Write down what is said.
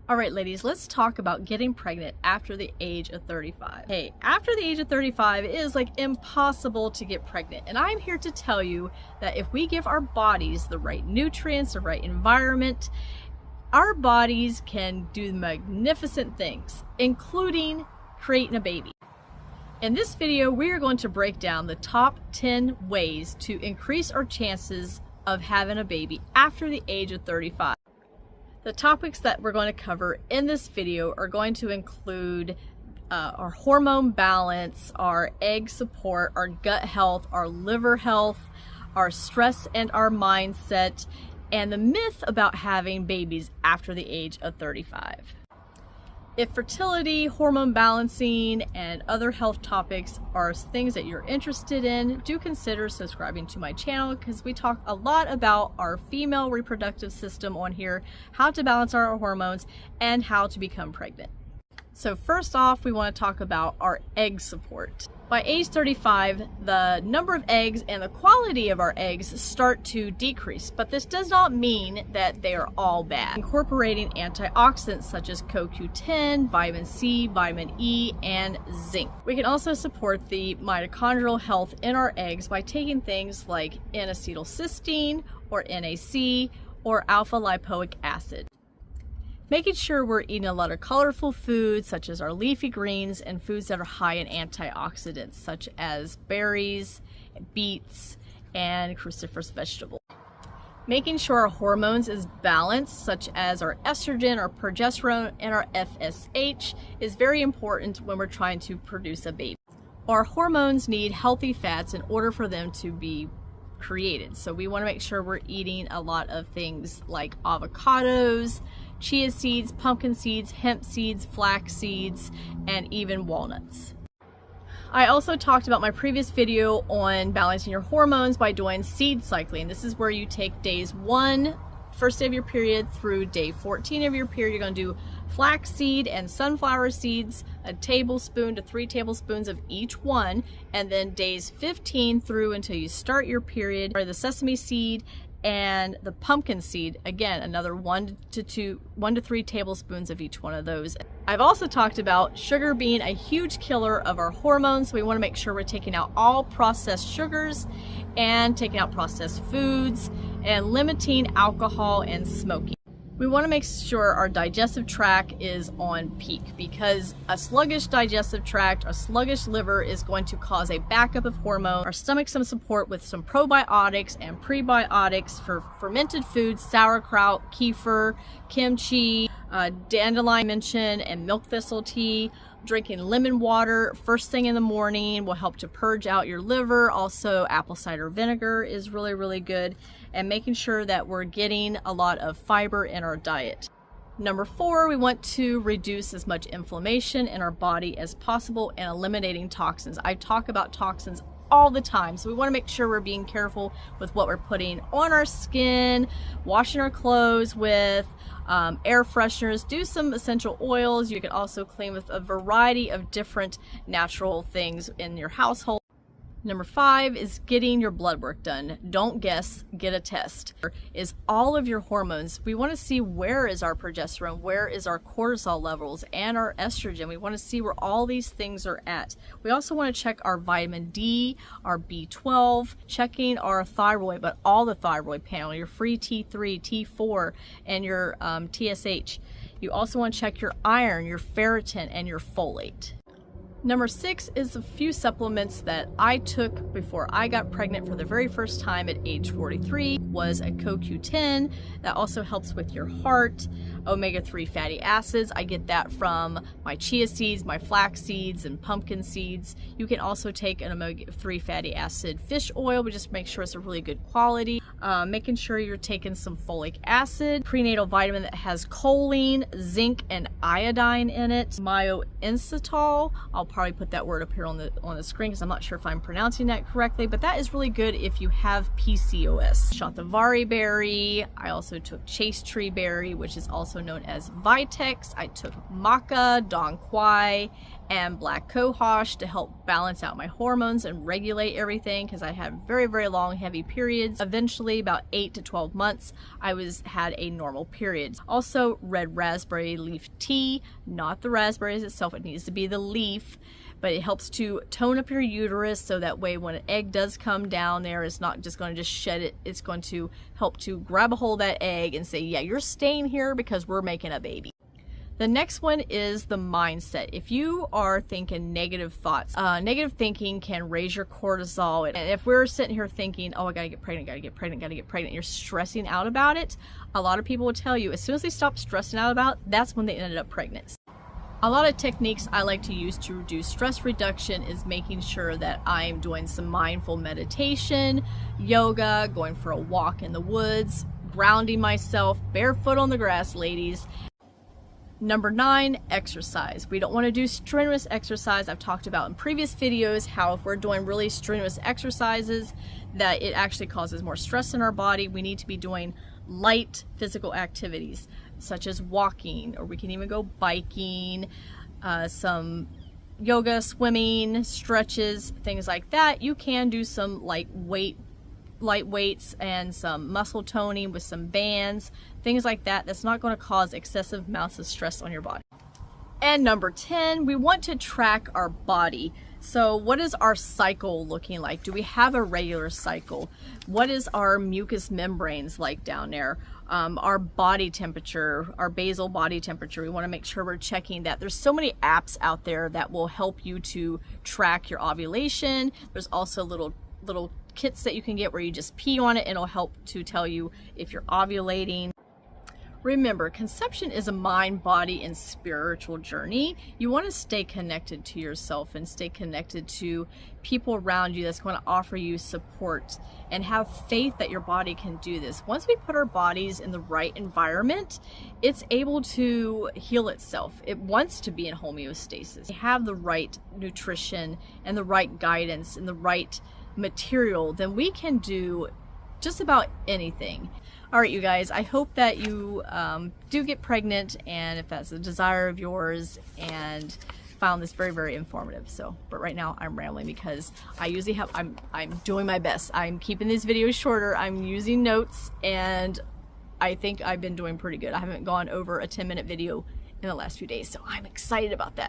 All right, ladies, let's talk about getting pregnant after the age of 35. Hey, after the age of 35, it is like impossible to get pregnant. And I'm here to tell you that if we give our bodies the right nutrients, the right environment, our bodies can do magnificent things, including creating a baby. In this video, we are going to break down the top 10 ways to increase our chances of having a baby after the age of 35. The topics that we're going to cover in this video are going to include our hormone balance, our egg support, our gut health, our liver health, our stress and our mindset, and the myth about having babies after the age of 35. If fertility, hormone balancing, and other health topics are things that you're interested in, do consider subscribing to my channel because we talk a lot about our female reproductive system on here, how to balance our hormones, and how to become pregnant. So first off, we want to talk about our egg support. By age 35, the number of eggs and the quality of our eggs start to decrease, but this does not mean that they are all bad. Incorporating antioxidants such as CoQ10, vitamin C, vitamin E, and zinc. We can also support the mitochondrial health in our eggs by taking things like N-acetylcysteine or NAC or alpha lipoic acid. Making sure we're eating a lot of colorful foods such as our leafy greens and foods that are high in antioxidants such as berries, beets, and cruciferous vegetables. Making sure our hormones is balanced such as our estrogen, our progesterone, and our FSH is very important when we're trying to produce a baby. Our hormones need healthy fats in order for them to be created. So we want to make sure we're eating a lot of things like avocados, chia seeds, pumpkin seeds, hemp seeds, flax seeds, and even walnuts. I also talked about my previous video on balancing your hormones by doing seed cycling. This is where you take first day of your period through day 14 of your period. You're going to do flax seed and sunflower seeds, a tablespoon to 3 tablespoons of each one, and then days 15 through until you start your period are the sesame seed and the pumpkin seed, again another 1 to 3 tablespoons of each one of those. I've also talked about sugar being a huge killer of our hormones, so we want to make sure we're taking out all processed sugars and taking out processed foods and limiting alcohol and smoking. We want to make sure our digestive tract is on peak because a sluggish digestive tract, a sluggish liver is going to cause a backup of hormone. Our stomach some support with some probiotics and prebiotics for fermented foods, sauerkraut, kefir, kimchi, dandelion mention, and milk thistle tea. Drinking lemon water first thing in the morning will help to purge out your liver. Also, apple cider vinegar is really, really good. And making sure that we're getting a lot of fiber in our diet. Number 4, we want to reduce as much inflammation in our body as possible and eliminating toxins. I talk about toxins all the time, so we want to make sure we're being careful with what we're putting on our skin, washing our clothes with, air fresheners, do some essential oils. You can also clean with a variety of different natural things in your household. Number 5 is getting your blood work done. Don't guess, get a test. Is all of your hormones. We want to see where is our progesterone, where is our cortisol levels, and our estrogen. We want to see where all these things are at. We also want to check our vitamin D, our B12, checking our thyroid, but all the thyroid panel, your free T3, T4, and your TSH. You also want to check your iron, your ferritin, and your folate. Number 6 is a few supplements that I took before I got pregnant for the very first time at age 43. Was a CoQ10 that also helps with your heart, omega-3 fatty acids. I get that from my chia seeds, my flax seeds, and pumpkin seeds. You can also take an omega-3 fatty acid fish oil, but just make sure it's a really good quality. Making sure you're taking some folic acid, prenatal vitamin that has choline, zinc, and iodine in it, myoinositol. I'll probably put that word up here on the screen because I'm not sure if I'm pronouncing that correctly, but that is really good if you have PCOS. Shatavari berry. I also took chase tree berry, which is also known as Vitex. I took maca, dong quai, and black cohosh to help balance out my hormones and regulate everything, because I had very, very long, heavy periods. Eventually, about 8 to 12 months, I had a normal period. Also, red raspberry leaf tea, not the raspberries itself, it needs to be the leaf, but it helps to tone up your uterus, so that way when an egg does come down there, it's not just going to just shed it, it's going to help to grab a hold of that egg and say, yeah, you're staying here because we're making a baby. The next one is the mindset. If you are thinking negative thoughts, negative thinking can raise your cortisol. And if we're sitting here thinking, oh, I gotta get pregnant, gotta get pregnant, gotta get pregnant, you're stressing out about it, a lot of people will tell you as soon as they stop stressing out about it, that's when they ended up pregnant. A lot of techniques I like to use to reduce stress reduction is making sure that I'm doing some mindful meditation, yoga, going for a walk in the woods, grounding myself, barefoot on the grass, ladies. Number 9, exercise. We don't want to do strenuous exercise. I've talked about in previous videos how if we're doing really strenuous exercises that it actually causes more stress in our body. We need to be doing light physical activities such as walking, or we can even go biking, some yoga, swimming, stretches, things like that. You can do some light weights and some muscle toning with some bands, things like that. That's not going to cause excessive amounts of stress on your body. And number 10, we want to track our body. So what is our cycle looking like? Do we have a regular cycle? What is our mucous membranes like down there? Our body temperature, our basal body temperature, we want to make sure we're checking that. There's so many apps out there that will help you to track your ovulation. There's also little kits that you can get where you just pee on it and it'll help to tell you if you're ovulating. Remember, conception is a mind, body, and spiritual journey. You want to stay connected to yourself and stay connected to people around you that's going to offer you support, and have faith that your body can do this. Once we put our bodies in the right environment, it's able to heal itself. It wants to be in homeostasis. We have the right nutrition and the right guidance and the right material, then we can do just about anything. All right, you guys, I hope that you do get pregnant, and if that's a desire of yours, and found this very, very informative. So, but right now I'm rambling because I usually have, I'm doing my best. I'm keeping these videos shorter. I'm using notes, and I think I've been doing pretty good. I haven't gone over a 10-minute video in the last few days, so I'm excited about that.